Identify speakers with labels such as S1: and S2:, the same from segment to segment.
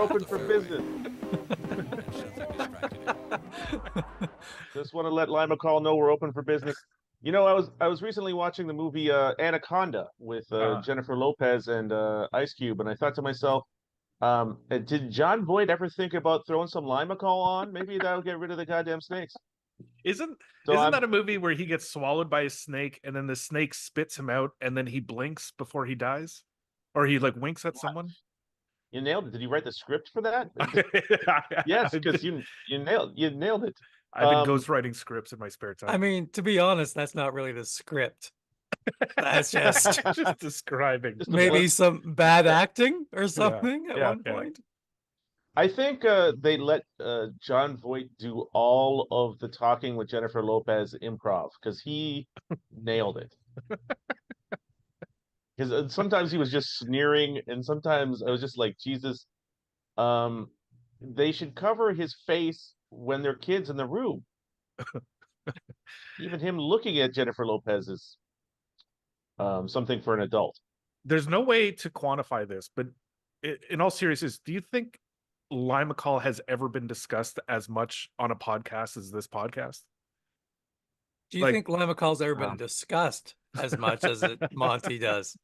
S1: open for business. Just want to let Lima Call know we're open for business. You know, I was recently watching the movie Anaconda with Jennifer Lopez and Ice Cube, and I thought to myself, did John Voight ever think about throwing some Lima Call on? Maybe that'll get rid of the goddamn snakes.
S2: Isn't that a movie where he gets swallowed by a snake and then the snake spits him out and then he blinks before he dies? Or he like winks at someone?
S1: You nailed it. Did you write the script for that? Yes, because you nailed it.
S2: I've been ghostwriting scripts in my spare time.
S3: I mean, to be honest, that's not really the script. That's just
S2: describing.
S3: Maybe some bad acting or something at one point.
S1: I think they let John Voight do all of the talking with Jennifer Lopez improv because he nailed it. Because sometimes he was just sneering, and sometimes I was just like, Jesus, they should cover his face when they're kids in the room. Even him looking at Jennifer Lopez is something for an adult.
S2: There's no way to quantify this, but in all seriousness, do you think Lima Call has ever been discussed as much on a podcast as this podcast?
S3: Do you think Lima Call's ever been discussed as much as Monty does?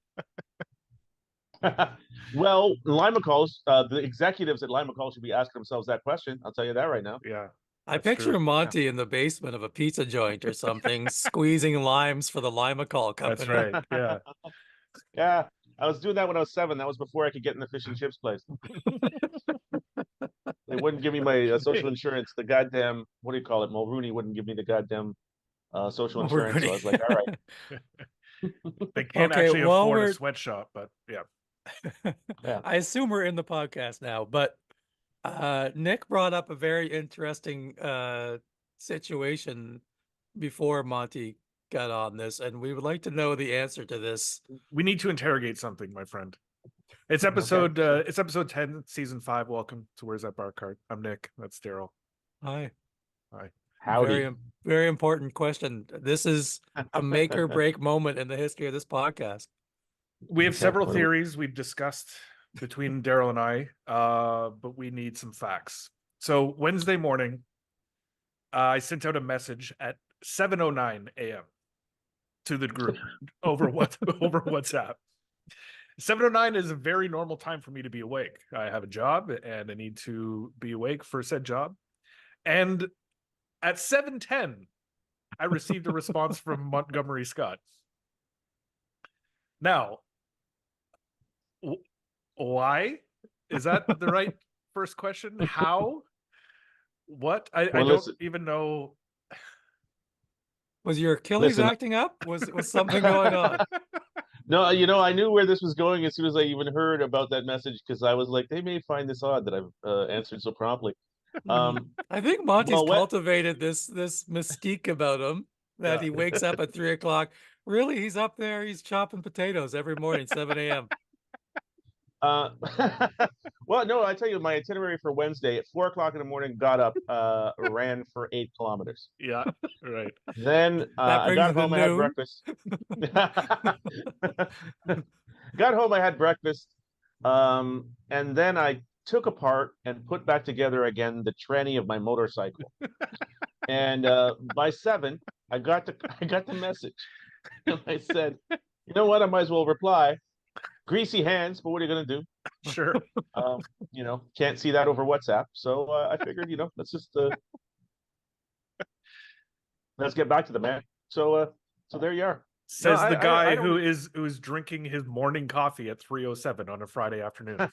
S1: Well, Lima Calls, the executives at Lima Call should be asking themselves that question. I'll tell you that right now.
S2: Yeah.
S3: I picture Monty in the basement of a pizza joint or something, squeezing limes for the Lima Call company.
S2: That's right. Yeah.
S1: Yeah. I was doing that when I was 7. That was before I could get in the fish and chips place. They wouldn't give me my social insurance. The goddamn, what do you call it? Mulrooney wouldn't give me the goddamn social insurance. So I was like, all right.
S2: They can't actually afford a sweatshop, but yeah.
S3: I assume we're in the podcast now, but Nick brought up a very interesting situation before Monty got on this, and we would like to know the answer to this.
S2: We need to interrogate something, my friend. It's episode it's episode 10, season 5. Welcome to Where's That Bar Card? I'm Nick. That's Daryl.
S3: Hi.
S1: Howdy.
S3: Very important question. This is a make or break moment in the history of this podcast.
S2: We have several theories we've discussed between Daryl and I, but we need some facts. So Wednesday morning, I sent out a message at 7:09 a.m. to the group over WhatsApp. 7:09 is a very normal time for me to be awake. I have a job and I need to be awake for said job. And at 7:10, I received a response from Montgomery Scott. Now, why? Is that the right first question? How? What? I don't even know.
S3: Was your Achilles acting up? Was something going on?
S1: No, you know, I knew where this was going as soon as I even heard about that message, because I was like, they may find this odd that I've answered so promptly.
S3: I think Monty's cultivated this mystique about him that he wakes up at 3 o'clock. Really, he's up there. He's chopping potatoes every morning, 7 a.m.
S1: Well, no, I tell you, my itinerary for Wednesday at 4 o'clock in the morning, got up, ran for 8 kilometers.
S2: Yeah, right.
S1: Then I got home, I had breakfast. Got home, I had breakfast. And then I took apart and put back together again the tranny of my motorcycle. And by 7, I got the message. And I said, you know what? I might as well reply. Greasy hands, but what are you going to do?
S2: Sure.
S1: You know, can't see that over WhatsApp. So I figured, you know, let's just let's get back to the man. So there you are.
S2: Says the guy who is drinking his morning coffee at 3:07 on a Friday afternoon.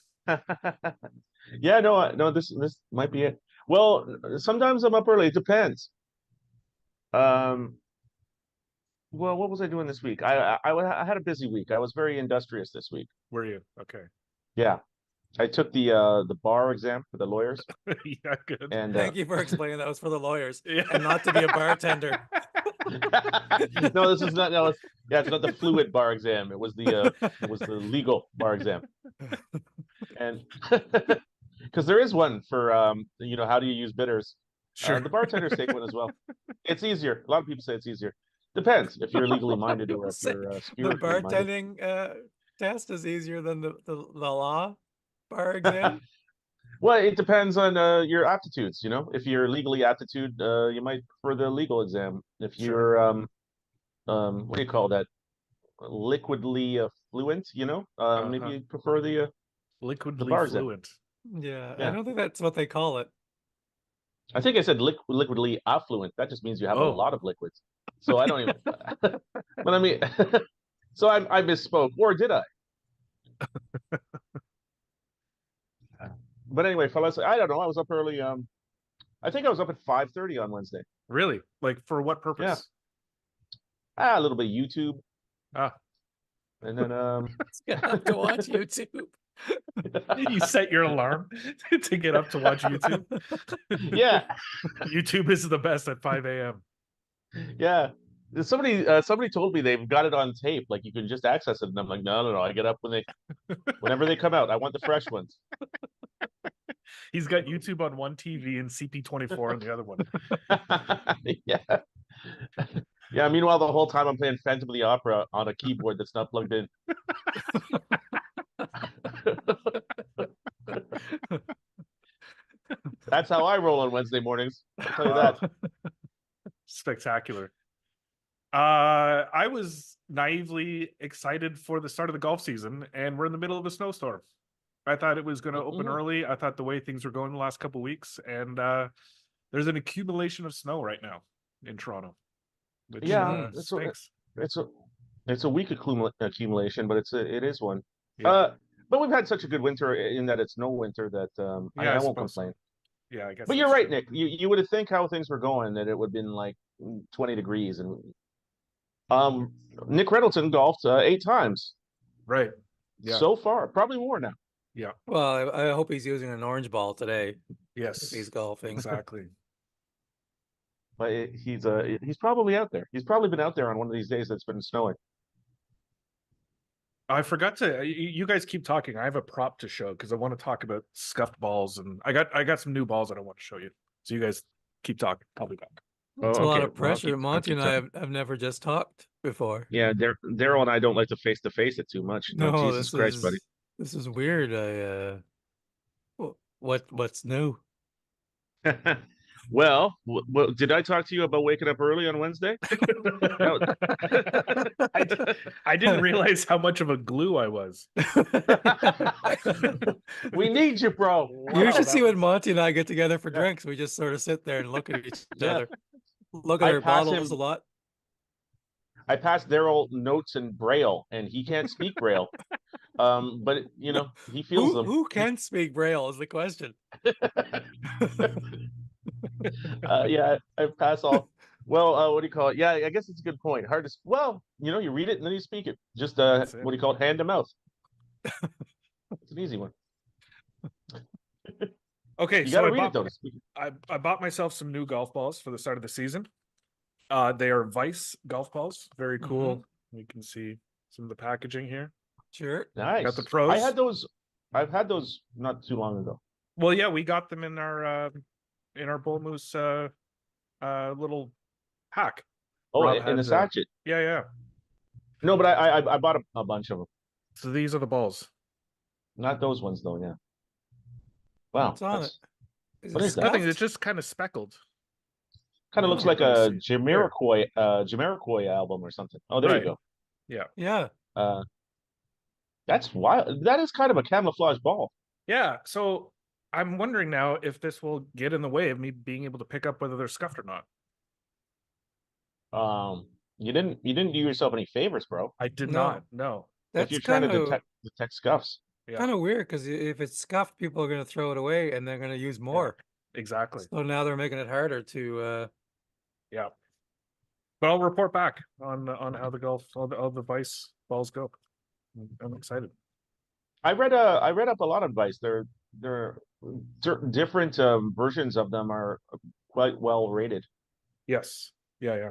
S1: Yeah, no, this might be it. Well, sometimes I'm up early. It depends. Well, what was I doing this week? I had a busy week. I was very industrious this week.
S2: Were you? Okay.
S1: Yeah. I took the bar exam for the lawyers.
S2: Yeah, good.
S1: And
S3: thank you for explaining that was for the lawyers and not to be a bartender.
S1: No, this is not. No, it's not the fluid bar exam. It was the legal bar exam. And because there is one for you know, how do you use bitters?
S2: Sure.
S1: The bartenders take one as well. It's easier. A lot of people say it's easier. Depends if you're legally minded or if you're
S3: the bartending test is easier than the law bar exam.
S1: Well, it depends on your aptitudes. You know, if you're legally aptitude, you might prefer the legal exam. If
S2: Sure.
S1: you're what do you call that? Liquidly fluent. You know, maybe
S2: Uh-huh.
S1: you prefer the
S2: Liquidly
S1: bar exam.
S2: fluent.
S3: Yeah, I
S1: Yeah,
S3: don't think that's what they call it.
S1: I think I said liquidly affluent. That just means you have a
S2: Oh,
S1: lot of liquids. So I don't even. But I mean, so I misspoke, or did I? But anyway, fellas, I don't know. I was up early. I think I was up at 5:30 on Wednesday.
S2: really? Like for what
S1: Yeah,
S2: purpose?
S1: a little bit of YouTube,
S2: Ah,
S1: and then
S3: It's gonna have to watch YouTube.
S2: you set your alarm to get up to watch YouTube.
S1: yeah,
S2: YouTube is the best at 5 a.m.
S1: yeah. Somebody told me they've got it on tape, like you can just access it, and I'm like, no, no, no. I get up whenever they come out. I want the fresh ones.
S2: He's got YouTube on one TV and CP24 on the other one.
S1: Yeah, yeah. Meanwhile, the whole time I'm playing Phantom of the Opera on a keyboard that's not plugged in. That's how I roll on Wednesday mornings. I'll tell you that.
S2: Spectacular. I was naively excited for the start of the golf season, and we're in the middle of a snowstorm. I thought it was going to open early. I thought the way things were going the last couple of weeks, and there's an accumulation of snow right now in Toronto, which
S1: Yeah,
S2: stinks.
S1: it's a weak accumulation, but it is one.
S2: Yeah.
S1: But we've had such a good winter in that it's no winter that
S2: Yeah,
S1: I
S2: I
S1: won't
S2: suppose so.
S1: complain.
S2: Yeah, I guess.
S1: But you're
S2: that's
S1: right,
S2: true.
S1: Nick. You would have think how things were going that it would have been like 20 degrees and um Nick Reddleton golfed 8 times
S2: Right. Yeah.
S1: so far, probably more now.
S2: Yeah.
S3: Well, I hope he's using an orange ball today if
S2: Yes.
S3: he's golfing.
S2: Exactly.
S1: But he's probably out there. He's probably been out there on one of these days that's been snowing.
S2: I forgot to. You guys keep talking. I have a prop to show because I want to talk about scuffed balls, and I got some new balls that I want to show you. So you guys keep talking. I'll be back.
S3: It's a lot of
S1: Well,
S3: pressure. Monty and I have never just talked before.
S1: Yeah, Daryl and I don't like to face it too much. No,
S3: No,
S1: Jesus Christ, buddy.
S3: this is weird. What's new?
S1: Well, did I talk to you about waking up early on Wednesday? No.
S2: I didn't realize how much of a glue I was.
S1: We need you, bro.
S3: You should see when Monty and I get together for drinks. We just sort of sit there and look at each other. Look at our bottles a lot.
S1: I passed Daryl notes in Braille, and he can't speak Braille. But you know, he feels them.
S3: Who can speak Braille is the question.
S1: Yeah, I pass all. Well, what do you call it? Yeah, I guess it's a good point. Hard to. Well, you know, you read it and then you speak it. Just what do you call it? Hand to mouth. It's an easy one.
S2: Okay,
S1: you
S2: so
S1: gotta read it though.
S2: I bought myself some new golf balls for the start of the season. They are Vice golf balls. Very cool. You can see some of the packaging here.
S3: Sure.
S1: Nice.
S2: Got the pros.
S1: I had those. I've had those not too long ago.
S2: Well, yeah, we got them in our Bull Moose little pack.
S1: Oh,
S2: Rob
S1: in the sachet.
S2: Yeah.
S1: No, but I bought a bunch of them.
S2: So these are the balls.
S1: Not those ones though. Yeah. Wow.
S3: What's on it?
S1: What is that?
S2: Nothing. It's just kind of speckled.
S1: Kind of looks like a Jamiroquai album or something. Oh, there you go.
S2: Yeah.
S1: That's wild. That is kind of a camouflage ball.
S2: Yeah. So I'm wondering now if this will get in the way of me being able to pick up whether they're scuffed or not.
S1: You didn't do yourself any favors, bro.
S2: I did not. No.
S3: That's
S1: if you're trying to detect scuffs.
S3: Kind of weird because if it's scuffed, people are going to throw it away and they're going to use more.
S2: Yeah, exactly.
S3: So now they're making it harder to.
S2: Yeah. But I'll report back on how the all the Vice balls go. I'm excited.
S1: I read up a lot of Vice. They're different versions of them are quite well rated.
S2: Yes. Yeah.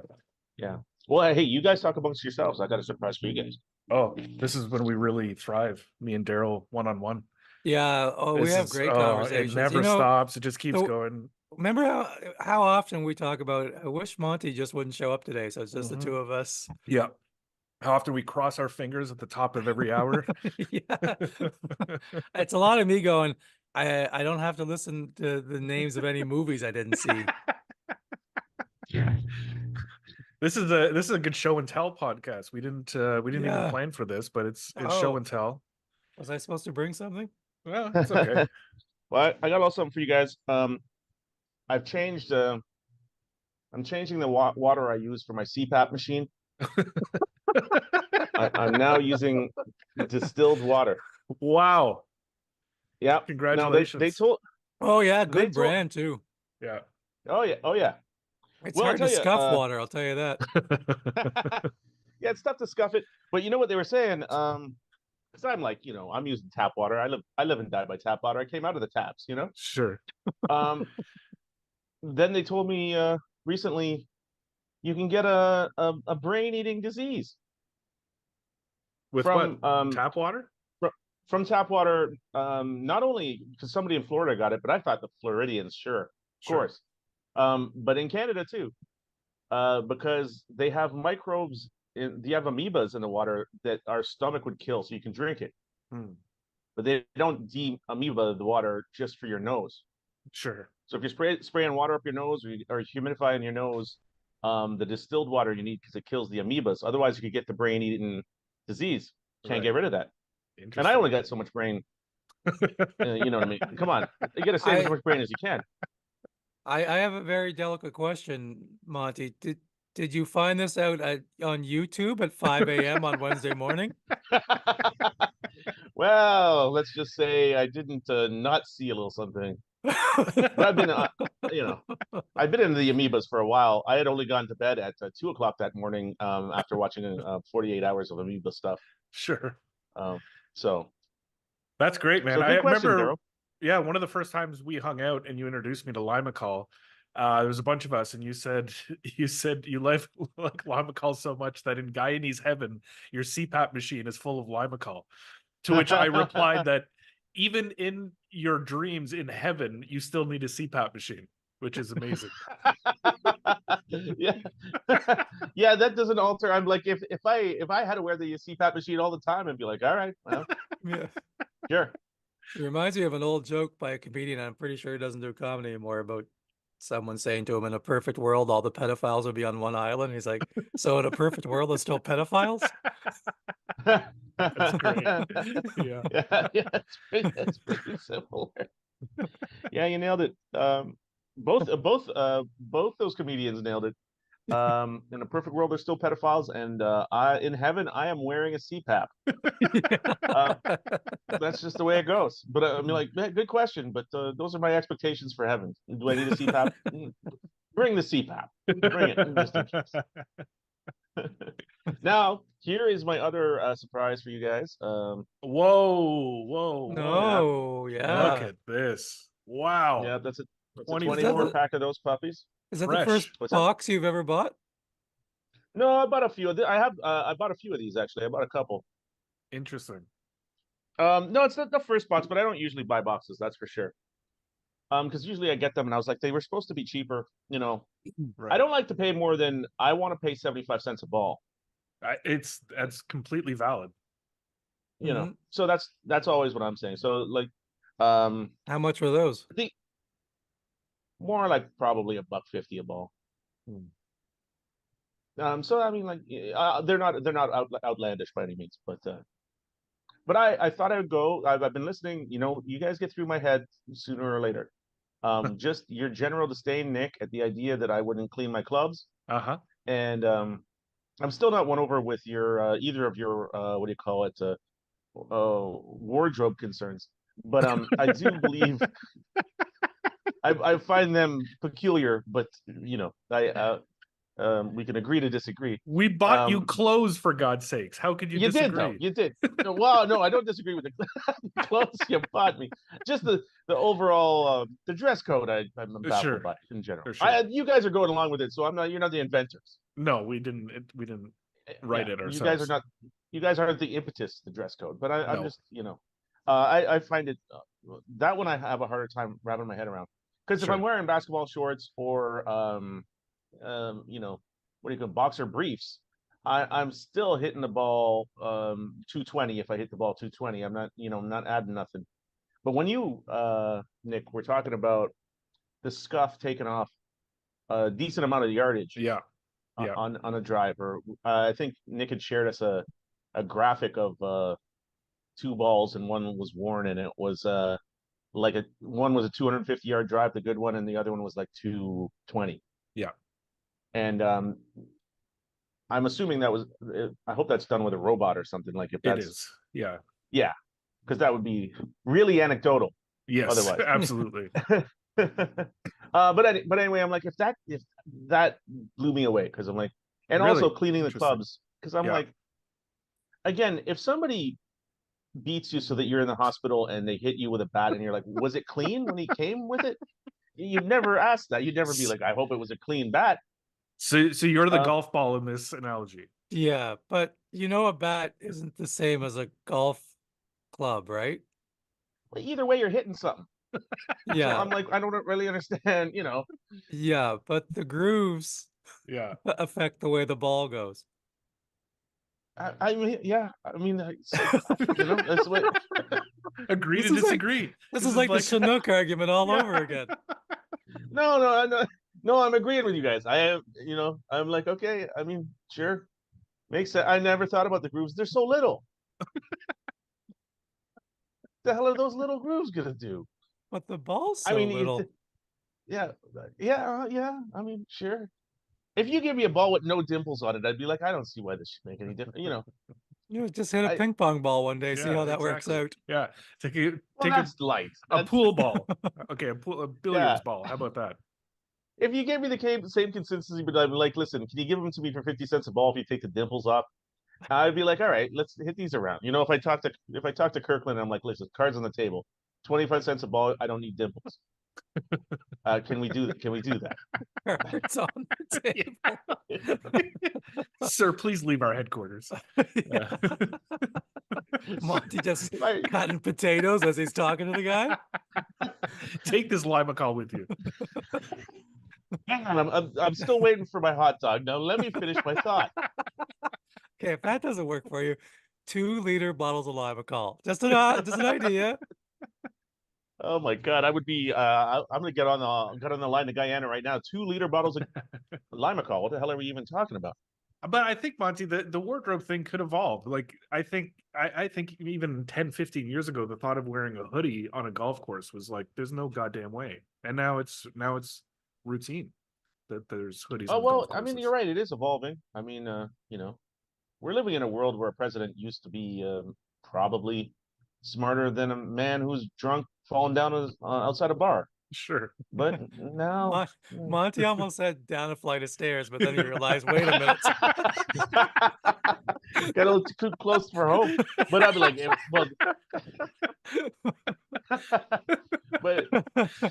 S1: Well, hey, you guys talk amongst yourselves. I got a surprise for you guys.
S2: Oh, this is when we really thrive. Me and Daryl one-on-one.
S3: Yeah. We have great conversations.
S2: It never stops. It just keeps going.
S3: Remember how often we talk about, I wish Monty just wouldn't show up today. So it's just the two of us.
S2: Yeah. How often we cross our fingers at the top of every hour.
S3: Yeah. It's a lot of me going, I don't have to listen to the names of any movies I didn't see.
S2: This is a good show and tell podcast. We didn't even plan for this, but it's show and tell.
S3: Was I supposed to bring something?
S2: Well, it's okay.
S1: Well, I got a little something for you guys. I've changed. I'm changing the water I use for my CPAP machine. I'm now using distilled water.
S2: Wow.
S1: Yeah.
S2: Congratulations.
S1: No, they told.
S3: Oh yeah, good brand too.
S2: Yeah.
S1: Oh yeah. Oh yeah.
S3: It's hard to scuff water, I'll tell you that.
S1: Yeah, it's tough to scuff it. But you know what they were saying? Because I'm like, I'm using tap water. I live and die by tap water. I came out of the taps,
S2: Sure.
S1: Then they told me recently you can get a brain-eating disease
S2: with
S1: from
S2: tap water.
S1: From tap water, not only because somebody in Florida got it, but I thought the Floridians, of course, but in Canada too, because they have microbes. They have amoebas in the water that our stomach would kill, so you can drink it. But they don't de-amoeba the water just for your nose.
S2: Sure.
S1: So if you're spraying water up your nose or humidifying your nose, the distilled water you need because it kills the amoebas. Otherwise, you could get the brain-eating disease. Can't get rid of that. And I only got so much brain. You know what I mean? Come on, you got to save as much brain as you can.
S3: I have a very delicate question, Monty. Did you find this out on YouTube at 5 a.m. on Wednesday morning?
S1: Well, let's just say I didn't not see a little something. But I've been, I've been into the amoebas for a while. I had only gone to bed at 2 o'clock that morning after watching 48 hours of amoeba stuff.
S2: Sure.
S1: So
S2: that's great, man.
S1: So
S2: I
S1: question,
S2: remember,
S1: Daryl.
S2: Yeah, one of the first times we hung out and you introduced me to Limacol, there was a bunch of us, and you said you like Limacol so much that in Guyanese heaven, your CPAP machine is full of Limacol. To which I replied that even in your dreams in heaven, you still need a CPAP machine, which is amazing.
S1: Yeah, yeah, that doesn't alter. I'm like, if I had to wear the CPAP machine all the time, I'd be like, all right, well,
S3: yeah,
S1: sure.
S3: It reminds me of an old joke by a comedian. I'm pretty sure he doesn't do comedy anymore, about someone saying to him, in a perfect world, all the pedophiles would be on one island. He's like, so in a perfect world, there's still pedophiles?
S2: That's great.
S1: Yeah, it's pretty simple. Yeah, you nailed it. Both those comedians nailed it. In a perfect world, there's still pedophiles, and in heaven, I am wearing a CPAP. That's just the way it goes. But I mean, like, good question. But those are my expectations for heaven. Do I need a CPAP? Bring the CPAP. Bring it. Just in case. Now, here is my other surprise for you guys.
S2: Whoa!
S3: No, yeah.
S2: Look at this! Wow.
S1: Yeah, that's a 24 pack of those puppies.
S3: Is that the first box you've ever bought?
S1: No, I bought a few. I bought a few of these actually. I bought a couple.
S2: Interesting.
S1: No, it's not the first box, but I don't usually buy boxes. That's for sure. Because usually I get them, and I was like, they were supposed to be cheaper.
S2: Right.
S1: I don't like to pay more than I want to pay 75 cents a ball.
S2: That's completely valid.
S1: So that's always what I'm saying. So like,
S3: how much were those?
S1: I think more like probably $1.50 a ball. So I mean, like, they're not outlandish by any means, but I thought I would go. I've been listening. You guys get through my head sooner or later. Just your general disdain, Nick, at the idea that I wouldn't clean my clubs. And I'm still not won over with your either of your what do you call it, wardrobe concerns. But I do believe I find them peculiar. But we can agree to disagree.
S2: We bought you clothes, for God's sakes. How could you disagree?
S1: Did, though. You did. Well, no, I don't disagree with the clothes you bought me. Just the overall the dress code. I'm baffled by in general. Sure. You guys are going along with it, so I'm not. You're not the inventors.
S2: No, we didn't write it ourselves.
S1: You guys are not. You guys aren't the impetus, the dress code. But I'm just, I find it that one I have a harder time wrapping my head around, because if I'm wearing basketball shorts or what do you call boxer briefs, I'm still hitting the ball 220. If I hit the ball 220, I'm not, I'm not adding nothing. But when you, Nick, we're talking about the scuff taking off a decent amount of yardage
S2: Yeah. Yeah.
S1: on a driver. I think Nick had shared us a graphic of two balls and one was worn, and it was like one was a 250-yard drive, the good one, and the other one was like 220.
S2: Yeah.
S1: And I'm assuming that was. I hope that's done with a robot or something. Like if
S2: It
S1: that's
S2: is. Yeah.
S1: yeah, because that would be really anecdotal.
S2: Yes.
S1: Otherwise,
S2: Absolutely.
S1: but anyway, I'm like, if that blew me away, because I'm like, and
S2: Really?
S1: also cleaning the
S2: Interesting.
S1: clubs, because I'm
S2: Yeah.
S1: like, again, if somebody beats you so that you're in the hospital and they hit you with a bat and you're like, was it clean when he came with it? You'd never ask that. You'd never be like, I hope it was a clean bat.
S2: So you're the
S1: Uh,
S2: golf ball in this analogy.
S3: Yeah, but a bat isn't the same as a golf club, right?
S1: Either way, you're hitting something. So
S3: Yeah,
S1: I'm like, I don't really understand,
S3: yeah, but the grooves
S2: Yeah.
S3: affect the way the ball goes.
S1: I mean, yeah, I mean, that's what.
S2: Agree
S3: This
S2: to
S3: is like-
S2: disagree.
S3: This is like the Chinook argument all
S2: Yeah.
S3: over again.
S1: No, I'm agreeing with you guys. I am, I'm like, okay, I mean, sure, makes sense. I never thought about the grooves. They're so little. The hell are those little grooves gonna do?
S3: But the ball's so
S1: I mean,
S3: little.
S1: yeah. I mean, sure. If you give me a ball with no dimples on it, I'd be like, I don't see why this should make any difference.
S3: Just hit a
S1: I-
S3: ping pong ball one day, see
S2: Yeah,
S3: how that works
S2: exactly.
S3: out.
S2: Yeah. Take
S1: Well, that's light.
S2: a
S1: That's-
S2: pool ball. Okay, a billiards
S1: Yeah.
S2: ball. How about that?
S1: If you gave me the same consistency, but I'd be like, listen, can you give them to me for 50 cents a ball if you take the dimples off? I'd be like, all right, let's hit these around. If I talk to Kirkland, I'm like, listen, cards on the table, 25 cents a ball. I don't need dimples. Can we do that?
S3: Cards on the table.
S2: Sir, please leave our headquarters.
S3: Yeah. Monty just
S1: Right.
S3: cutting potatoes as he's talking to the guy.
S2: Take this Limacol with you.
S1: Hang on, I'm still waiting for my hot dog. Now let me finish my thought.
S3: Okay, if that doesn't work for you, 2-liter bottles of Limacol. Just an idea.
S1: Oh my God, I would be. I'm gonna get on the line to Guyana right now. 2-liter bottles of Limacol. What the hell are we even talking about?
S2: But I think, Monty, the wardrobe thing could evolve. Like, I think even 10, 15 years ago, the thought of wearing a hoodie on a golf course was like, there's no goddamn way. And now it's routine that there's hoodies
S1: Oh
S2: on
S1: well,
S2: golf
S1: I mean,
S2: courses.
S1: you're right. It is evolving. I mean, we're living in a world where a president used to be probably smarter than a man who's drunk falling down outside a bar.
S2: Sure.
S1: But now,
S3: Monty almost said down a flight of stairs, but then he realized, wait a minute.
S1: got a little too close for home. But I'd be like, but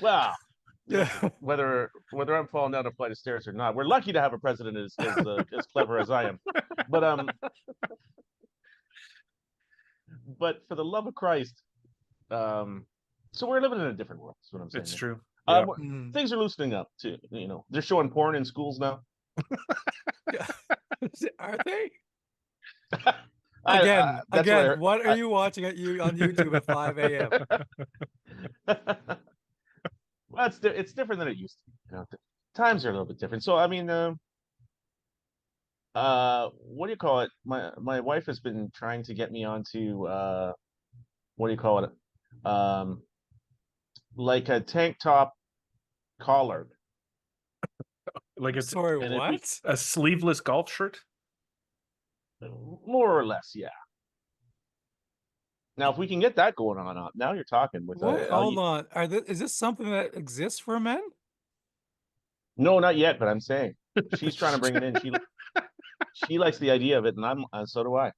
S1: wow.
S3: Yeah.
S1: Whether I'm falling down a flight of stairs or not, we're lucky to have a president as clever as I am. But for the love of Christ, so we're living in a different world. That's what I'm saying.
S2: It's true.
S1: Things are loosening up too. They're showing porn in schools now.
S3: Are they? Again,
S1: where
S3: what are you watching on YouTube at 5 a.m.?
S1: Well, it's different than it used to be. Times are a little bit different. So I mean, what do you call it? My wife has been trying to get me onto what do you call it? Like a tank top collared.
S2: Like it's
S3: Sorry,
S1: and
S3: what?
S2: a sleeveless golf shirt?
S1: More or less, yeah. Now, if we can get that going on, now you're talking with.
S3: What? Hold on. Is this something that exists for men?
S1: No, not yet. But I'm saying she's trying to bring it in. She likes the idea of it, and so do I.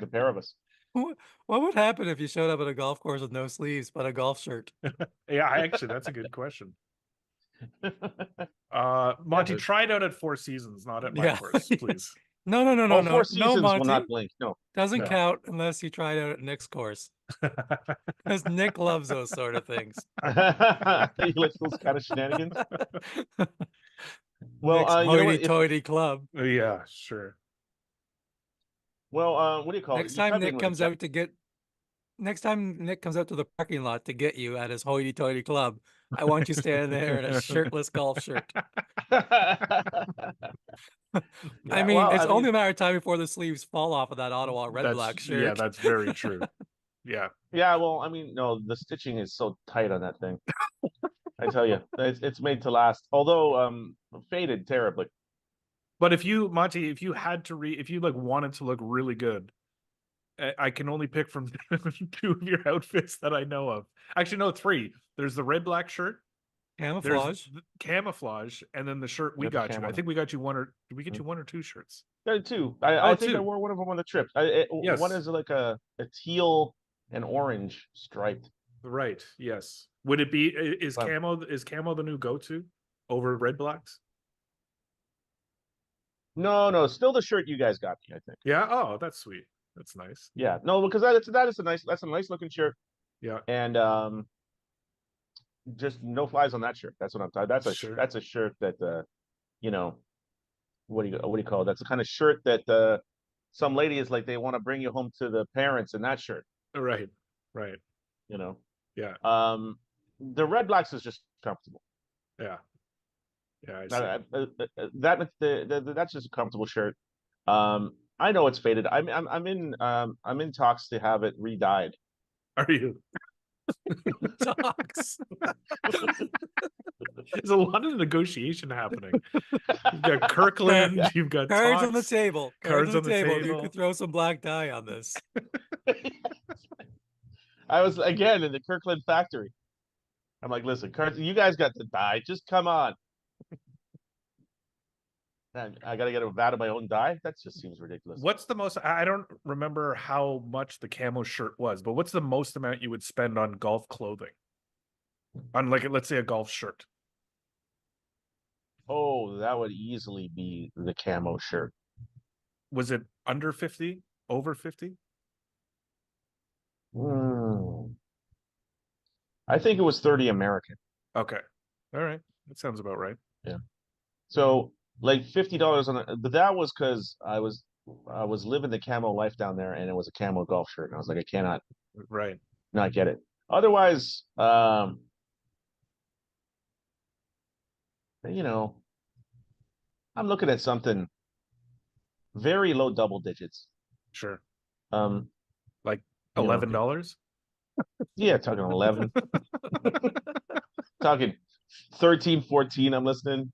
S1: The pair of us.
S3: What would happen if you showed up at a golf course with no sleeves but a golf shirt?
S2: Yeah, actually, that's a good question. Monty, try it out at Four Seasons, not at my course, please.
S3: No.
S1: Four Seasons
S3: Monty.
S1: will not blink. No,
S3: doesn't count unless you try it out at Nick's course. Because Nick loves those sort of things.
S1: He likes those kind of shenanigans. Well,
S3: Nick's hoity-toity club.
S2: Yeah, sure.
S1: Well, what do you call
S3: Next
S1: it?
S3: time Nick comes out to get next time Nick comes out to the parking lot to get you at his hoity-toity club, I want you standing there in a shirtless golf shirt. I mean, it's only a matter of time before the sleeves fall off of that Ottawa red-black shirt.
S2: Yeah, that's very true. Yeah.
S1: Yeah, well, I mean, no, the stitching is so tight on that thing. I tell you, it's made to last. Although faded terribly.
S2: But if you, Monty, if you had to if you like wanted to look really good, I can only pick from 2 of your outfits that I know of. Actually, no, 3. There's the red-black shirt.
S3: Camouflage.
S2: There's camouflage, and then the shirt we got you. I think we got you did we get you 1 or 2 shirts?
S1: 2. I think
S2: 2.
S1: I wore one of them on the trip.
S2: Yes.
S1: One is like a teal and orange striped.
S2: Right. Yes. Would it be is camo the new go-to over red blacks?
S1: No, still the shirt you guys got me, I think.
S2: Yeah. Oh, that's sweet. That's nice.
S1: Yeah. No, because that's a nice looking shirt.
S2: Yeah.
S1: And just no flies on that shirt. That's what I'm talking. That's a shirt that you know, what do you call it? That's the kind of shirt that some lady is like they want to bring you home to the parents in that shirt.
S2: Right. Right.
S1: You know.
S2: Yeah.
S1: The red blacks is just comfortable.
S2: Yeah. Yeah. I see.
S1: That's just a comfortable shirt. I know it's faded. I'm in talks to have it re-dyed.
S2: Are you?
S3: Talks.
S2: There's a lot of negotiation happening. You've got Kirkland.
S1: Yeah.
S2: You've got
S3: Cards
S2: talks,
S3: on the table.
S2: Cards on the table.
S3: You could throw some black dye on this.
S1: I was again in the Kirkland factory. I'm like, listen, you guys got the dye. Just come on. Man, I gotta get a vat of my own dye. That just seems ridiculous.
S2: What's the most? I don't remember how much the camo shirt was, but what's the most amount you would spend on golf clothing? On like, let's say, a golf shirt.
S1: Oh, that would easily be the camo shirt.
S2: Was it under 50? Over 50?
S1: I think it was 30 American.
S2: Okay. All right. That sounds about right.
S1: Yeah. So like $50 on it, but that was because I was living the camo life down there, and it was a camo golf shirt, and I was like, I cannot not get it. Otherwise, you know, I'm looking at something very low double digits.
S2: Sure.
S1: Like
S2: $11?
S1: Yeah, talking 11. Talking 13, 14, I'm listening,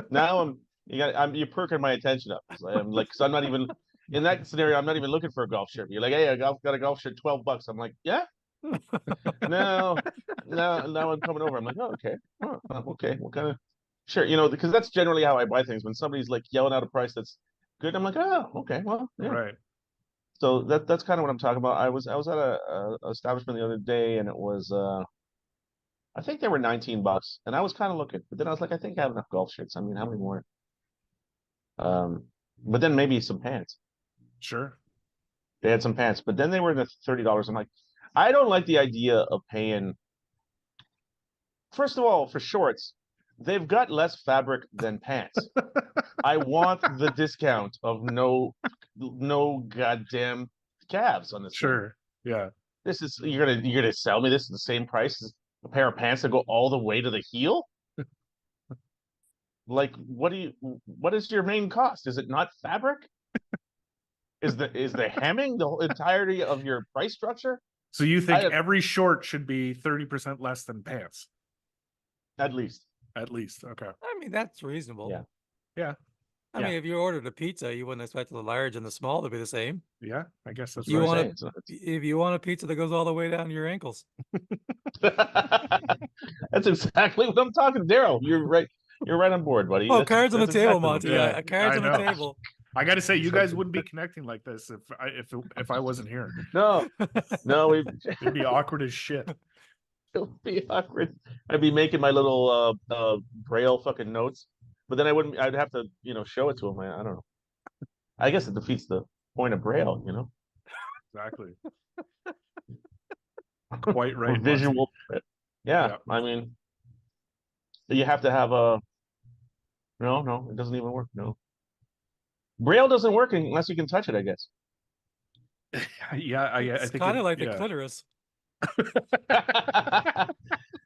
S1: Now you're perking my attention up. I'm like, so I'm not even in that scenario, I'm not even looking for a golf shirt. You're like, hey, I got a golf shirt, $12. I'm like, yeah. No, now I'm coming over. I'm like, oh, okay. Oh, okay. What kind of shirt? Because that's generally how I buy things. When somebody's like yelling out a price that's good, I'm like, oh, okay, well, yeah.
S2: Right.
S1: So that's kind of what I'm talking about. I was at a establishment the other day, and it was I think they were $19, and I was kind of looking, but then I was like, I think I have enough golf shirts. I mean, how many more? But then maybe some pants.
S2: Sure.
S1: They had some pants, but then they were in the $30. I'm like, I don't like the idea of paying. First of all, for shorts, they've got less fabric than pants. I want the discount of no goddamn calves on this.
S2: Sure.
S1: Thing.
S2: Yeah.
S1: This is you're gonna sell me this at the same price as a pair of pants that go all the way to the heel? Like, what is your main cost? Is it not fabric? Is the hemming the entirety of your price structure?
S2: So you think every short should be 30% less than pants?
S1: At least.
S2: At least. Okay.
S3: I mean, that's reasonable.
S1: Yeah.
S2: Yeah.
S3: I mean, if you ordered a pizza, you wouldn't expect the large and the small to be the same.
S2: Yeah, I guess that's
S3: what
S2: right.
S3: If you want a pizza that goes all the way down to your ankles.
S1: That's exactly what I'm talking. Daryl, you're right. You're right on board, buddy.
S3: Oh, cards on the table, Monty.
S2: Yeah,
S3: cards on the table.
S2: I got to say, you guys wouldn't be connecting like this if I wasn't here.
S1: No,
S2: it'd be awkward as shit.
S1: It would be awkward. I'd be making my little braille fucking notes, but then I'd have to show it to him. I don't know. I guess it defeats the point of braille,
S2: Exactly. Quite right.
S1: Visual. Yeah, I mean, you have to have a. No, it doesn't even work. No. Braille doesn't work unless you can touch it, I guess.
S2: Yeah, I
S3: It's
S2: think
S3: kind of like the
S2: yeah.
S3: clitoris.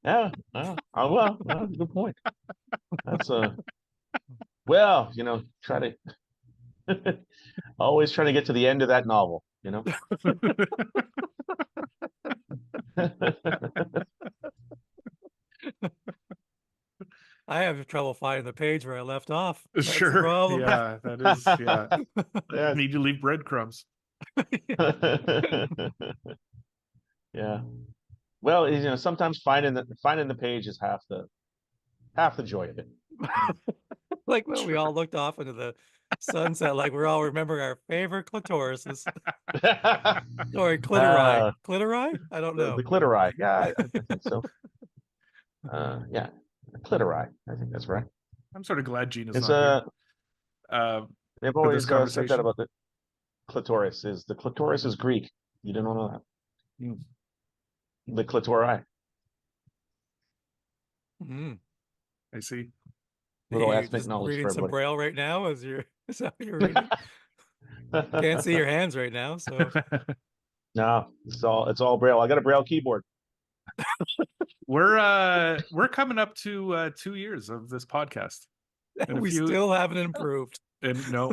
S1: Yeah. Well, good point. That's well, try to always trying to get to the end of that novel,
S3: I have trouble finding the page where I left off. That's the
S2: Sure.
S3: problem.
S2: Yeah, that is. Yeah,
S1: Yeah.
S2: need to leave breadcrumbs.
S1: Yeah. Well, sometimes finding the page is half the joy of it.
S3: Like when we
S2: Sure.
S3: all looked off into the sunset, like we're all remembering our favorite clitorises. Or clitori. Clitori? I don't know.
S1: The clitori. Yeah, I think so. Yeah, clitori. I think that's right.
S2: I'm sort of glad Gina's
S1: It's
S2: not here
S1: they've
S2: for this
S1: always said that
S2: conversation.
S1: about the clitoris. The clitoris is Greek. You didn't know that.
S2: Mm.
S1: The clitori.
S3: Mm.
S2: I see.
S1: Little
S3: You're
S1: ethnic
S3: just
S1: knowledge
S3: reading
S1: for
S3: some
S1: everybody.
S3: braille right now as you're is that what you're reading? Can't see your hands right now, so
S1: No, it's all braille. I got a braille keyboard.
S2: We're coming up to 2 years of this podcast. And
S3: we still haven't improved.
S2: And no,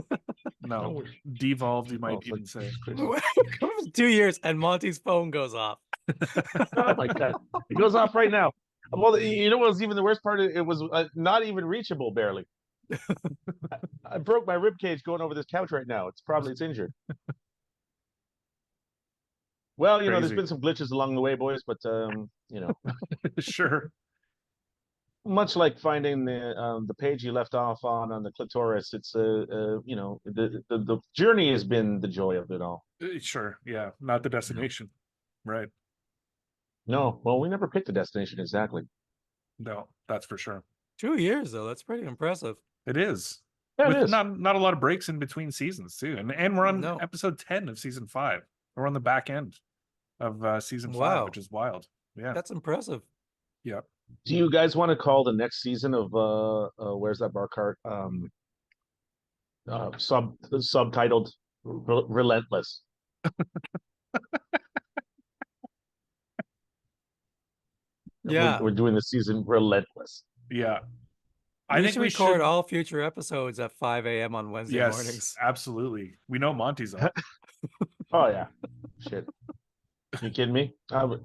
S2: devolved, you might
S1: it's
S2: even
S1: like,
S2: say.
S3: 2 years and Monty's phone goes off.
S1: Oh my god, it goes off right now. Well, you know what was even the worst part? It was not even reachable, barely. I broke my rib cage going over this couch right now. It's injured. Well, there's
S2: Crazy.
S1: been some glitches along the way, boys, but
S2: Sure.
S1: much like finding the page you left off on the clitoris, it's the journey has been the joy of it all.
S2: Sure. Yeah. Not the destination. Right.
S1: No, well, we never picked a destination exactly.
S2: No, that's for sure.
S3: 2 years though, that's pretty impressive.
S2: It is.
S1: Yeah,
S2: With
S1: it is.
S2: not a lot of breaks in between seasons too. And we're on
S3: No.
S2: episode 10 of season 5. We're on the back end of season 5,
S3: Wow.
S2: which is wild. Yeah.
S3: That's impressive.
S2: Yeah.
S1: Do you guys want to call the next season of where's that bar cart? Subtitled Relentless.
S3: Yeah.
S1: We're doing the season Relentless.
S2: Yeah.
S3: I think we record
S2: should
S3: all future episodes at 5 a.m. on Wednesday
S2: yes,
S3: mornings.
S2: Absolutely. We know Monty's up.
S1: Oh yeah. Shit. You kidding me? I'll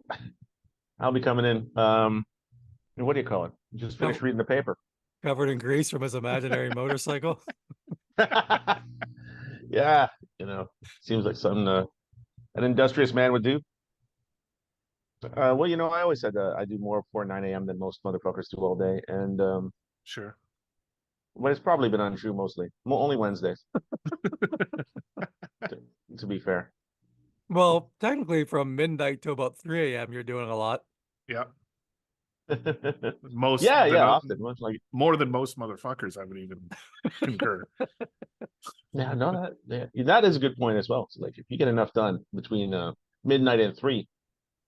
S1: be coming in. What do you call it? Just finished reading the paper.
S3: Covered in grease from his imaginary motorcycle.
S1: Yeah, seems like something an industrious man would do. Well, I always said I do more before 9 a.m. than most motherfuckers do all day, and
S2: Sure.
S1: but it's probably been untrue mostly. Only Wednesdays. to be fair.
S3: Well, technically from midnight to about 3 a.m. you're doing a lot.
S2: Yeah.
S1: Often. Much like
S2: more than most motherfuckers, I would even concur.
S1: Yeah, no, that is a good point as well. So like if you get enough done between midnight and 3,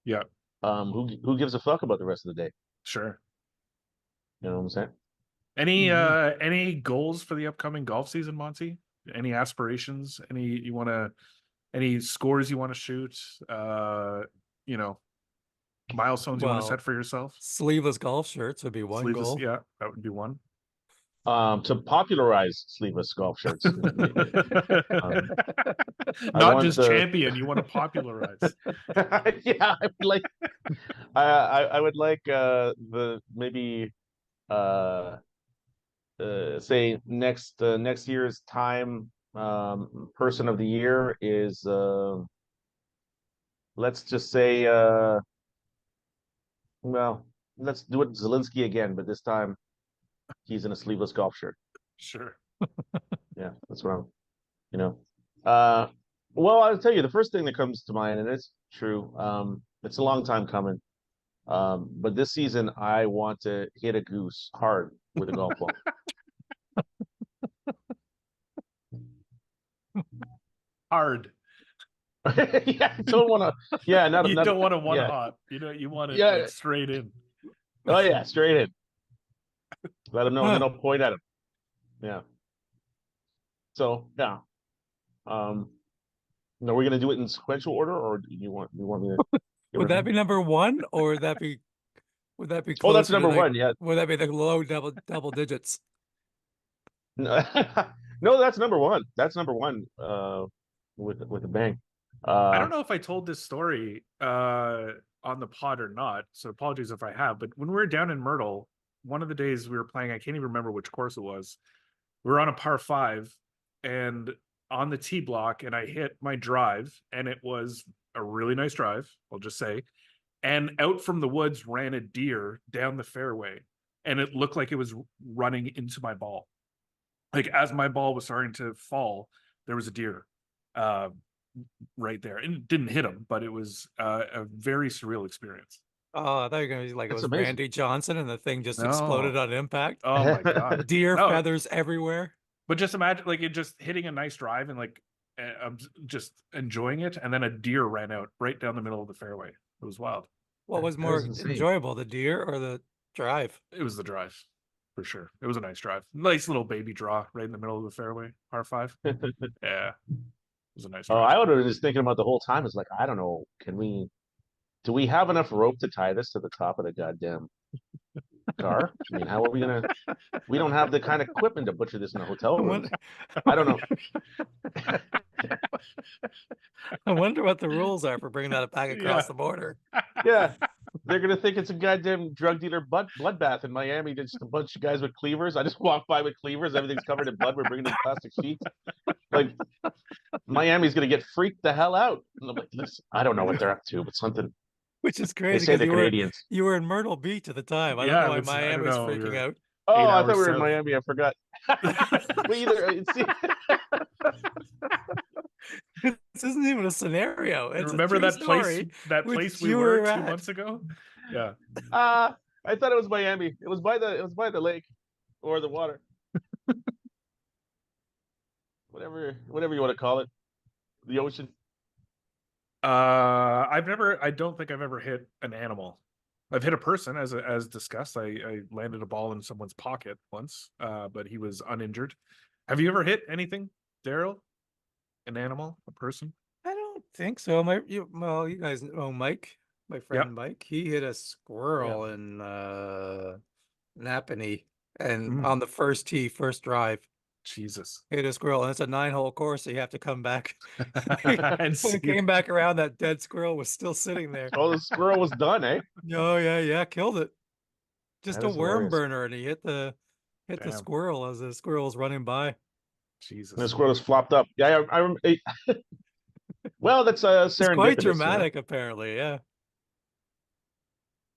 S2: yeah.
S1: Who gives a fuck about the rest of the day?
S2: Sure.
S1: You know what I'm saying?
S2: Any goals for the upcoming golf season, Monty? Any aspirations? Any scores you want to shoot? Milestones you want to set for yourself?
S3: Sleeveless golf shirts would be one goal.
S2: Yeah, that would be one.
S1: To popularize sleeveless golf shirts.
S2: Not just champion, you want to popularize.
S1: Yeah, I would like I would like the maybe say next year's time person of the year is let's just say well, let's do it Zelensky again, but this time he's in a sleeveless golf shirt.
S2: Sure.
S1: Yeah, that's what well, I'll tell you the first thing that comes to mind, and it's true. It's a long time coming. But this season I want to hit a goose hard with a golf ball.
S2: Hard.
S1: Yeah, I don't want to. Yeah,
S2: you don't want to one hop. You want it like straight in.
S1: Oh yeah, straight in. Let him know, and then I'll point at him. Yeah. So yeah, Are we going to do it in sequential order, or do you want me to?
S3: Would that be number one, or would that be
S1: Oh,
S3: closer
S1: that's number
S3: to
S1: one. Yeah.
S3: would that be the low double digits?
S1: No, no, that's number one. That's number one. With a bang.
S2: I don't know if I told this story on the pod or not, so apologies if I have. But when we were down in Myrtle, one of the days we were playing, I can't even remember which course it was. We were on a par 5 and on the tee block, and I hit my drive, and it was a really nice drive, I'll just say. And out from the woods ran a deer down the fairway, and it looked like it was running into my ball. Like as my ball was starting to fall, there was a deer right there, and it didn't hit him, but it was a very surreal experience.
S3: Oh, I thought you were gonna be like it
S1: That's
S3: was
S1: amazing.
S3: Randy Johnson, and the thing just
S2: No.
S3: exploded on impact.
S2: Oh my god,
S3: Deer
S2: No.
S3: feathers everywhere.
S2: But just imagine, like, it just hitting a nice drive and like I'm just enjoying it, and then a deer ran out right down the middle of the fairway. It was wild.
S3: What was
S1: That
S3: more
S1: is insane.
S3: enjoyable, the deer or the drive?
S2: It was the drive, for sure. It was a nice drive, nice little baby draw right in the middle of the fairway, par 5. Yeah, it was a nice
S1: Oh,
S2: drive.
S1: I would have been just thinking about the whole time. It's like, I don't know. Do we have enough rope to tie this to the top of the goddamn car? I mean, how are we gonna? We don't have the kind of equipment to butcher this in a hotel room. I don't know.
S3: I wonder what the rules are for bringing that back across
S2: Yeah.
S3: the border.
S1: Yeah, they're gonna think it's a goddamn drug dealer bloodbath in Miami. Just a bunch of guys with cleavers. I just walk by with cleavers. Everything's covered in blood. We're bringing in plastic sheets. Like Miami's gonna get freaked the hell out. And I'm like, listen, I don't know what they're up to, but something.
S3: Which is
S1: They
S3: crazy
S1: say
S3: because
S1: the Canadians.
S3: you were in Myrtle Beach at the time. I don't
S2: Yeah,
S3: know why
S2: it's- I don't
S3: Miami was
S2: know, we
S3: freaking
S2: were-
S3: out.
S1: Oh,
S2: 8
S1: I thought
S2: hours
S1: we were in
S2: south.
S1: Miami. I forgot. We either see,
S3: This isn't even a scenario. It's
S2: Remember
S3: a true
S2: that place?
S3: story,
S2: That
S3: which
S2: place we
S3: you
S2: were
S3: were
S2: 2
S3: at.
S2: months ago. Yeah.
S1: I thought it was Miami. It was by the lake or the water. whatever you want to call it. The ocean.
S2: I don't think I've ever hit an animal. I've hit a person, as discussed. I landed a ball in someone's pocket once, but he was uninjured. Have you ever hit anything, Daryl? An animal, a person?
S3: I don't think so. You guys know Mike, my friend Mike. He hit a squirrel in Napanee, and on the first tee, first drive,
S2: Jesus.
S3: hit a squirrel. And it's a 9-hole course, so you have to come back.
S2: And
S3: When it came back around, that dead squirrel was still sitting there.
S1: Oh, the squirrel was done, eh?
S3: Oh yeah, killed it. Just
S1: That
S3: a
S1: is
S3: worm
S1: hilarious.
S3: burner, and he hit the
S2: Damn.
S3: squirrel as the squirrel was running by.
S2: Jesus.
S1: And the squirrel was flopped up. Yeah, well, that's serendipitous.
S3: It's quite
S1: you know?
S3: dramatic, apparently. Yeah.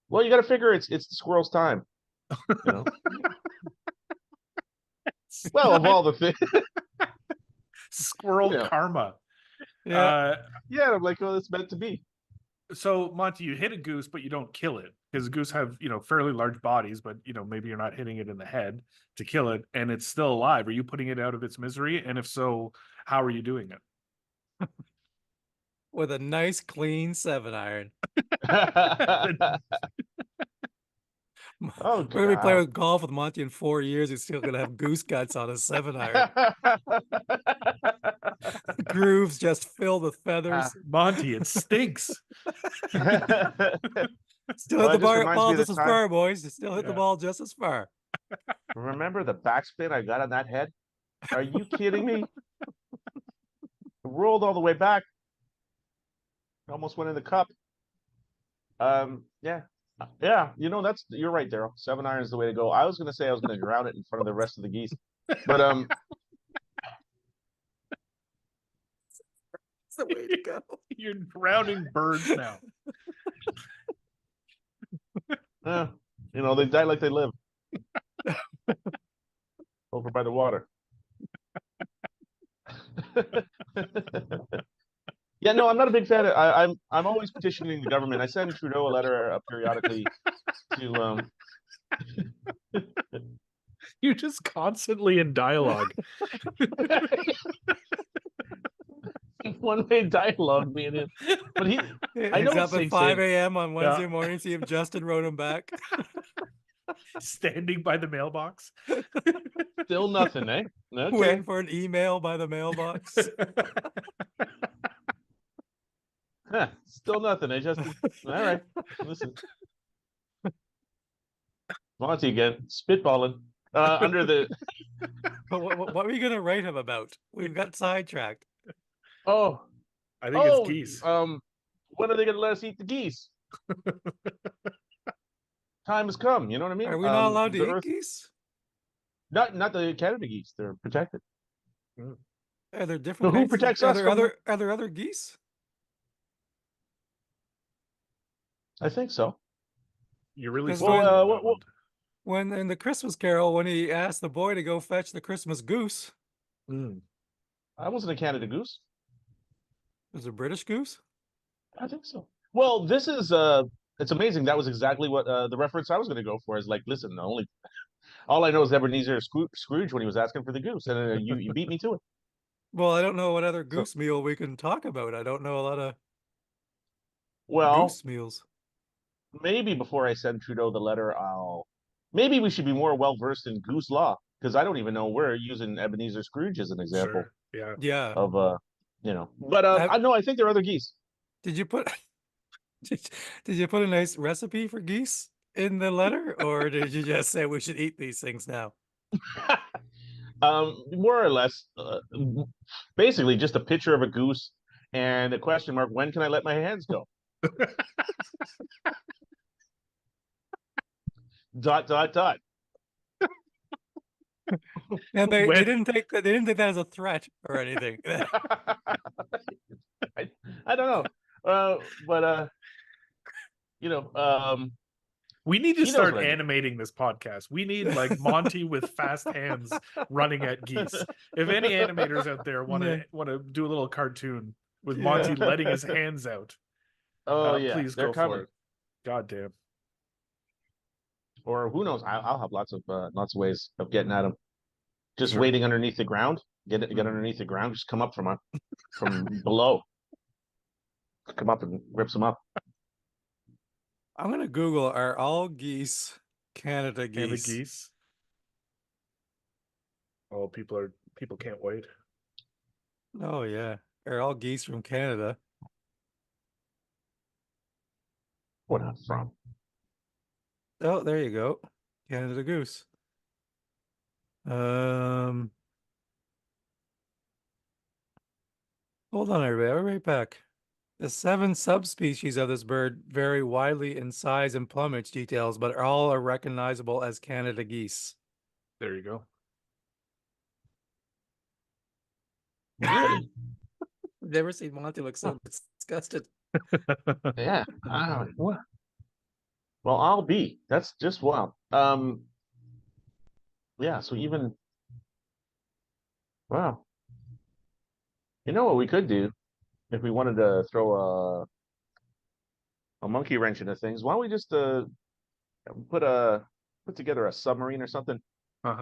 S1: Well, you got to figure it's the squirrel's time. You know. Well, of all the things.
S2: Squirrel
S1: Yeah.
S2: karma.
S3: Yeah.
S1: Yeah, I'm like, oh, it's meant to be.
S2: So Monty, you hit a goose, but you don't kill it because goose have, fairly large bodies, but maybe you're not hitting it in the head to kill it, and it's still alive. Are you putting it out of its misery? And if so, how are you doing it?
S3: With a nice clean 7-iron.
S1: Oh,
S3: We're gonna be
S1: God.
S3: playing golf with Monty in 4 years. He's still gonna have goose guts on his 7-iron. Grooves just filled with feathers.
S2: Monty, it stinks.
S3: Still
S1: Well,
S3: hit
S1: it
S3: the
S1: just reminds me
S3: ball
S1: of the
S3: just as
S1: time-
S3: far, boys. You still hit the
S2: Yeah.
S3: ball just as far.
S1: Remember the backspin I got on that head? Are you kidding me? It rolled all the way back. Almost went in the cup. Yeah. You're right, Daryl. 7-iron is the way to go. I was gonna say I was gonna drown it in front of the rest of the geese. But
S3: That's the way to go.
S2: You're drowning birds now.
S1: they die like they live. Over by the water. Yeah, no, I'm not a big fan of. I'm always petitioning the government. I send Trudeau a letter periodically to.
S2: You're just constantly in dialogue.
S1: One-way dialogue, me and him. But I know
S3: He's
S1: what
S3: up at
S1: Sing
S3: 5
S1: said.
S3: a.m. on Wednesday morning. See if Justin wrote him back.
S2: Standing by the mailbox.
S1: Still nothing, eh? Okay.
S3: Waiting for an email by the mailbox.
S1: Still nothing. I just all right. Listen, Monty again, spitballing. Under the
S3: But what were you gonna write him about? We've got sidetracked.
S1: oh
S2: I think it's geese.
S1: when are they going to let us eat the geese? Time has come. You know what I mean?
S3: Are we not allowed
S1: the
S3: to eat
S1: Earth,
S3: geese?
S1: not the Canada geese. They're protected.
S3: Are there different
S1: Who
S3: kinds
S1: protects
S3: are
S1: us
S3: there
S1: from
S3: other are there other geese?
S1: I think so.
S2: You're really
S3: Because
S2: stumped
S1: Well,
S2: on that one.
S3: when in the Christmas Carol, when he asked the boy to go fetch the Christmas goose,
S1: I wasn't a Canada goose.
S3: it was a British goose.
S1: I think so. Well, this is it's amazing. That was exactly what the reference I was going to go for. Is like, listen, all I know is Ebenezer Scrooge when he was asking for the goose, and you beat me to it.
S3: Well, I don't know what other
S1: So,
S3: goose meal we can talk about. I don't know a lot of
S1: well,
S3: goose meals.
S1: maybe before I send Trudeau the letter, maybe we should be more well versed in goose law because I don't even know we're using Ebenezer Scrooge as an example
S2: Sure. Yeah.
S3: Yeah.
S1: of But
S3: Have-
S1: I know I think there are other geese.
S3: Did you put did you put a nice recipe for geese in the letter, or did you just say we should eat these things now?
S1: More or less, basically just a picture of a goose and a question mark. When can I let my hands go? Dot dot dot.
S3: And they
S2: When-
S3: didn't take that as a threat or anything.
S1: I don't know, but
S2: we need to
S1: he knows
S2: start
S1: what I mean.
S2: animating this podcast. We need like Monty with fast hands running at geese. If any animators out there want to do a little cartoon with Monty letting his hands out,
S1: Oh yeah,
S2: please
S1: they're
S2: go
S1: coming.
S2: for it. God damn.
S1: Or who knows? I'll have lots of ways of getting at them. Just
S2: Sure.
S1: waiting underneath the ground. Get underneath the ground. Just come up from below. Come up and rips them up.
S3: I'm gonna Google, are all geese Canada geese?
S2: Canada geese. Oh, people can't wait.
S3: Oh yeah, are all geese from Canada?
S1: Where not from?
S3: Oh, there you go, Canada goose. Hold on, everybody. I'll be right back. The 7 subspecies of this bird vary widely in size and plumage details, but all are recognizable as Canada geese.
S2: There you go.
S1: Really?
S3: I've never seen Monty look so disgusted.
S1: Yeah. What? Well, I'll be. That's just wild. Yeah. So even wow. You know what we could do if we wanted to throw a monkey wrench into things? Why don't we just put together a submarine or something?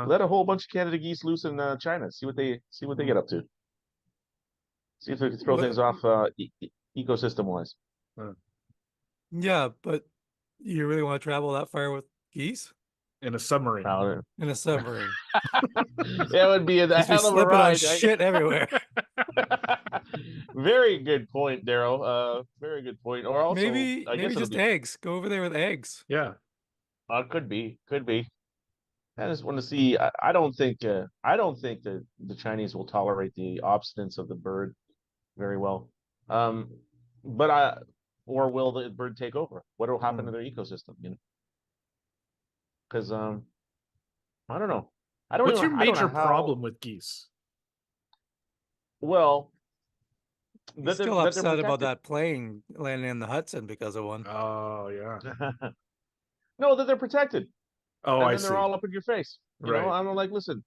S1: Let a whole bunch of Canada geese loose in China. See what they get up to. See if they can throw things off ecosystem wise.
S3: Yeah, but you really want to travel that far with geese
S2: In a submarine.
S3: in a submarine?
S1: That would be a
S3: Just be
S1: hell of a
S3: slipping on
S1: ride.
S3: shit everywhere.
S1: Very good point, Daryl. Very good point. Or also,
S3: maybe
S1: I guess it'll
S3: just
S1: be,
S3: eggs. Go over there with eggs.
S2: Yeah.
S1: could be. I just want to see. I don't think that the Chinese will tolerate the obstinance of the bird very well. But or will the bird take over? What will happen to their ecosystem? You know, because I don't know.
S2: What's your
S1: I don't know
S2: major
S1: how,
S2: problem with geese?
S1: Well,
S3: He's still upset about that plane landing in the Hudson because of one.
S2: Oh yeah.
S1: No, that they're protected.
S2: Oh,
S1: and
S2: I
S1: then
S2: see.
S1: they're all up in your face. You know, I'm like, listen,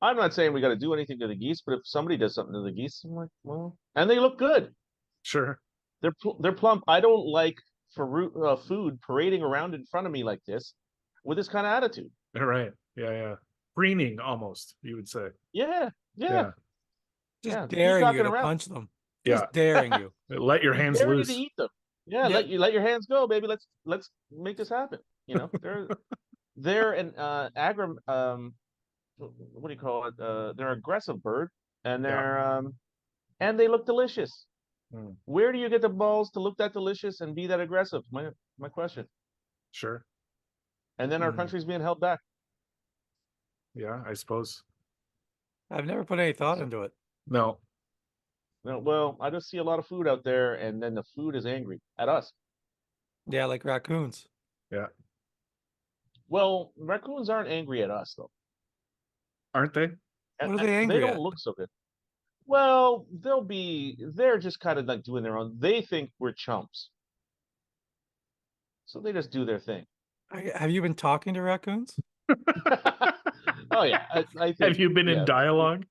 S1: I'm not saying we got to do anything to the geese, but if somebody does something to the geese, I'm like, well, and they look good.
S2: Sure.
S1: They're plump. I don't like food parading around in front of me like this with this kind of attitude.
S2: Right. Yeah. Preening almost, you would say.
S1: Yeah.
S3: Just daring you to
S1: around.
S3: punch them. Just daring you.
S2: Let your hands
S1: daring
S2: loose.
S1: you to eat them. Yeah, let your hands go, baby. Let's make this happen. You know, they're an what do you call it? They're aggressive bird, and they're and they look delicious. Where do you get the balls to look that delicious and be that aggressive? My question.
S2: Sure.
S1: And then our country's being held back.
S2: Yeah, I suppose.
S3: I've never put any thought into it.
S2: No.
S1: No, well, I just see a lot of food out there, and then the food is angry at us.
S3: Yeah, like raccoons.
S2: Yeah.
S1: Well, raccoons aren't angry at us, though.
S2: Aren't they?
S3: What are they angry
S1: They don't
S3: at?
S1: look so good. Well, they're just kind of like doing their own. They think we're chumps. So they just do their thing.
S3: Have you been talking to raccoons?
S1: Oh, yeah. I think,
S2: Have you been in
S1: yeah.
S2: dialogue?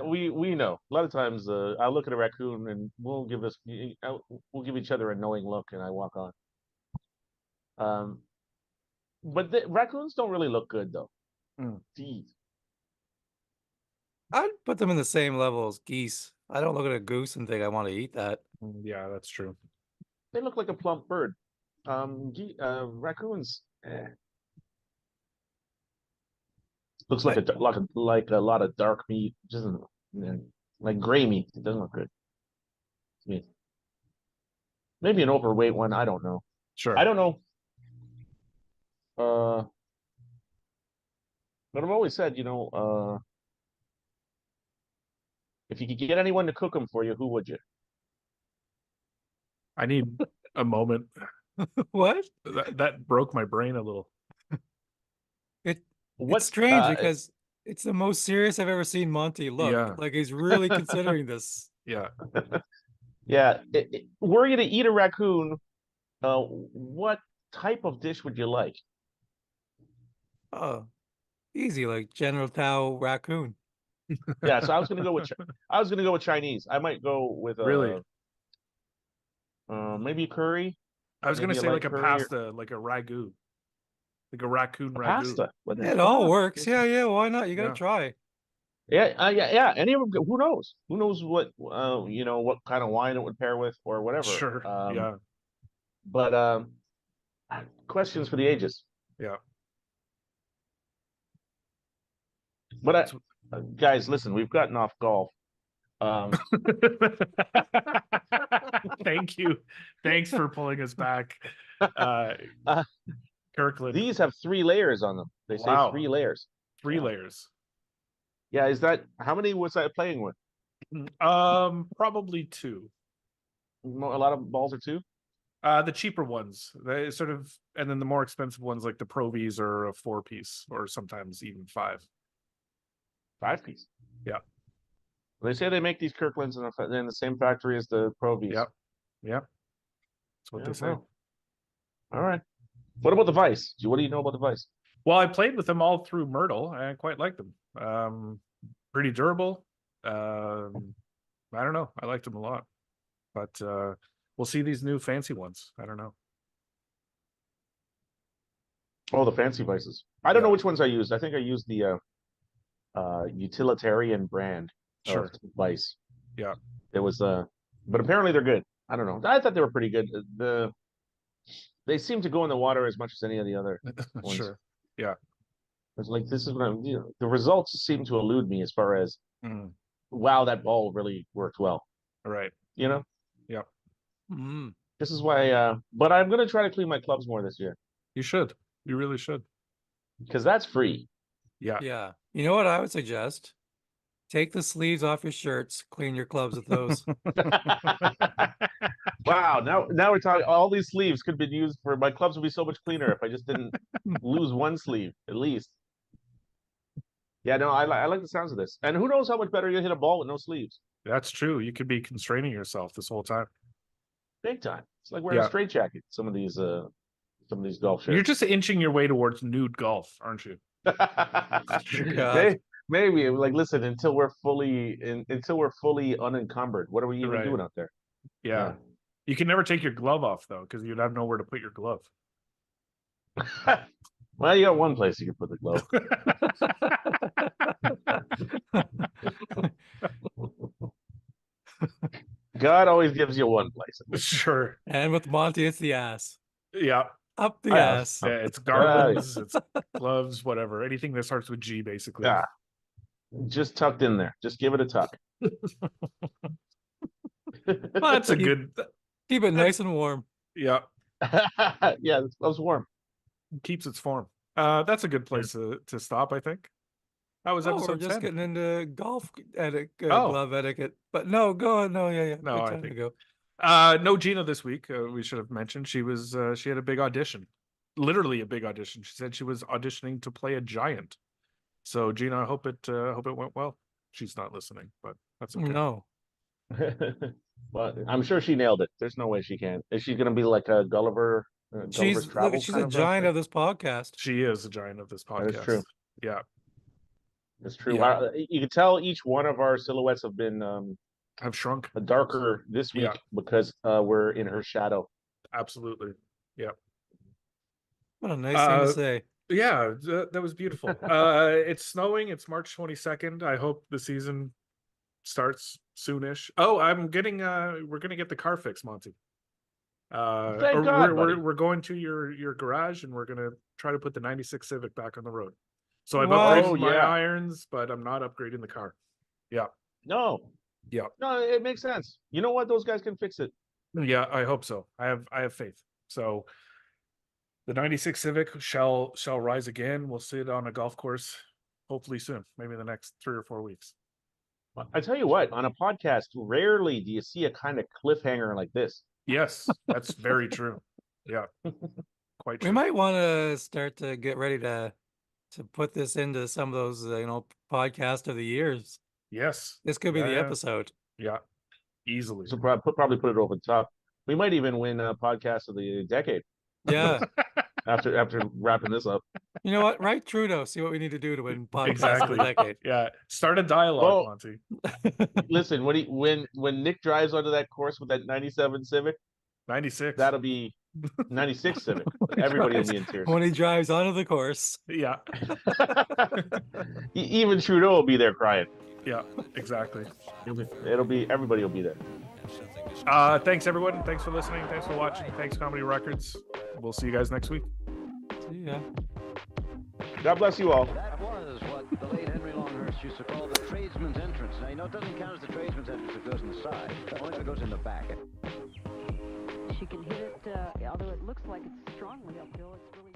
S1: We know. A lot of times I look at a raccoon and we'll give each other a knowing look and I walk on. But raccoons don't really look good, though. Geez.
S3: I'd put them in the same level as geese. I don't look at a goose and think I want to eat that.
S2: Yeah, that's true.
S1: They look like a plump bird. Raccoons. Looks like a lot of dark meat, just like gray meat. It doesn't look good to me. Maybe an overweight one. I don't know.
S2: Sure.
S1: I don't know. But I've always said, if you could get anyone to cook them for you, who would you?
S2: I need a moment.
S3: What?
S2: That broke my brain a little.
S3: It's strange because it's the most serious I've ever seen Monty look.
S2: Yeah.
S3: Like he's really considering this.
S2: Yeah.
S1: Yeah. Were you to eat a raccoon, what type of dish would you like?
S3: Oh, easy, like General Tao raccoon.
S1: Yeah, so I was gonna go with Chinese. I might go with
S2: Really?
S1: Maybe curry.
S2: I was gonna
S1: Maybe
S2: say like a
S1: curry
S2: pasta, like a ragu. Like a raccoon ragu.
S1: pasta.
S3: It all works. Yeah, why not? You gotta try.
S1: Yeah. Any of them. Who knows? Who knows what what kind of wine it would pair with or whatever.
S2: Sure. Yeah.
S1: But questions for the ages.
S2: Yeah.
S1: But guys, listen, we've gotten off golf.
S2: Thank you. Thanks for pulling us back. Kirkland.
S1: These have 3 layers on them. They say 3 layers.
S2: 3 layers.
S1: Yeah, how many was I playing with?
S2: Probably 2.
S1: A lot of balls are 2?
S2: The cheaper ones. They sort of, and then the more expensive ones like the Pro Vs are a 4-piece or sometimes even 5.
S1: 5-piece.
S2: Yeah.
S1: They say they make these Kirklands in the same factory as the Pro Vs.
S2: Yep. That's what they say.
S1: Well. All right. What about the Vice? What do you know about the Vice?
S2: Well, I played with them all through Myrtle. I quite liked them. Pretty durable. I don't know. I liked them a lot. But we'll see these new fancy ones. I don't know.
S1: Oh, the fancy Vices. I don't know which ones I used. I think I used the utilitarian brand of Vice.
S2: Yeah.
S1: It was but apparently they're good. I don't know. I thought they were pretty good. They seem to go in the water as much as any of the other ones.
S2: Sure. Yeah.
S1: It's like this is what the results seem to elude me as far as wow, that ball really worked well.
S2: Right.
S1: Yeah. This is why but I'm gonna try to clean my clubs more this year.
S2: You should. You really should.
S1: Because that's free.
S3: Yeah. You know what I would suggest? Take the sleeves off your shirts, clean your clubs with those.
S1: Wow, now we're talking. All these sleeves could be used for my clubs would be so much cleaner if I just didn't lose one sleeve at least. Yeah, no, I like the sounds of this. And who knows how much better you hit a ball with no sleeves?
S2: That's true. You could be constraining yourself this whole time.
S1: Big time. It's like wearing a straitjacket. Some of these golf shirts.
S2: You're just inching your way towards nude golf, aren't you?
S1: Maybe like listen until we're fully unencumbered. What are we even doing out there?
S2: Yeah. You can never take your glove off though, because you'd have nowhere to put your glove.
S1: Well, you got one place you can put the glove. God always gives you one place.
S2: Sure.
S3: And with Monty, it's the ass.
S2: Yeah.
S3: Up the ass.
S2: Yeah, it's garlands, it's gloves, whatever. Anything that starts with G, basically.
S1: Yeah. Just tucked in there. Just give it a tuck.
S2: Well, that's a good.
S3: Keep it nice and warm.
S2: Yeah,
S1: Yeah, that was warm.
S2: keeps its form. That's a good place to stop. I think that was
S3: Oh, we're
S2: episode
S3: just
S2: 10.
S3: getting into golf etiquette,
S2: Oh.
S3: glove etiquette. But no, go on. No, yeah.
S2: No,
S3: Good
S2: I
S3: time
S2: think-
S3: to go.
S2: No Gina this week. We should have mentioned she was. She had a big audition, literally a big audition. She said she was auditioning to play a giant. So Gina, I hope it went well. She's not listening, but that's okay.
S3: No.
S1: Well, I'm sure she nailed it. There's no way she can't. Is she going to be like a Gulliver? Gulliver's Travels
S3: She's
S1: kind
S3: a
S1: of
S3: giant of this podcast.
S2: She is a giant of this podcast.
S1: That is true.
S2: Yeah,
S1: It's true.
S2: Yeah.
S1: You can tell each one of our silhouettes have been
S2: have shrunk.
S1: darker this week
S2: Yeah.
S1: because we're in her shadow.
S2: Absolutely. Yeah.
S3: What a nice thing to say.
S2: Yeah, that was beautiful. It's snowing. It's March 22nd. I hope the season starts soonish. Oh, I'm getting. We're gonna get the car fixed, Monty.
S1: Thank
S2: or
S1: God, buddy.
S2: we're going to your garage and we're gonna try to put the 96 Civic back on the road. So I've
S3: What?
S2: upgraded
S1: Oh,
S2: my
S1: yeah.
S2: irons, but I'm not upgrading the car.
S1: No.
S2: Yeah.
S1: No, it makes sense. You know what? Those guys can fix it.
S2: Yeah, I hope so. I have faith. So the 96 Civic shall rise again. We'll see it on a golf course hopefully soon, maybe in the next 3 or 4 weeks.
S1: I tell you what, on a podcast, rarely do you see a kind of cliffhanger like this.
S2: Yes, that's very true. Yeah. Quite true.
S3: We might want to start to get ready to put this into some of those, podcast of the years.
S2: Yes.
S3: This could be the
S2: Yeah.
S3: episode.
S2: Yeah. Easily.
S1: So probably put it over the top. We might even win a podcast of the decade
S3: Yeah.
S1: after wrapping this up.
S3: You know what? Write Trudeau. See what we need to do to win podcast
S2: Exactly.
S3: of the decade.
S2: Yeah. Start a dialogue,
S1: Well-
S2: Monty.
S1: Listen, when Nick drives onto that course with that 97 Civic,
S2: 96.
S1: that'll be 96 Civic. Everybody will be in tears.
S3: When he drives onto the course.
S2: Yeah.
S1: Even Trudeau will be there crying.
S2: Yeah. Exactly.
S1: Everybody will be there.
S2: Thanks everyone. Thanks for listening. Thanks for watching. Thanks Comedy Records. We'll see you guys next week.
S3: See ya.
S1: God bless you all.
S4: That was what the late Henry Longhurst used to call the tradesman's entrance. Now, you know, it doesn't count as the tradesman's entrance if it goes in the side, only if it goes in the back.
S5: She can hit it, although it looks like it's strongly uphill, it's really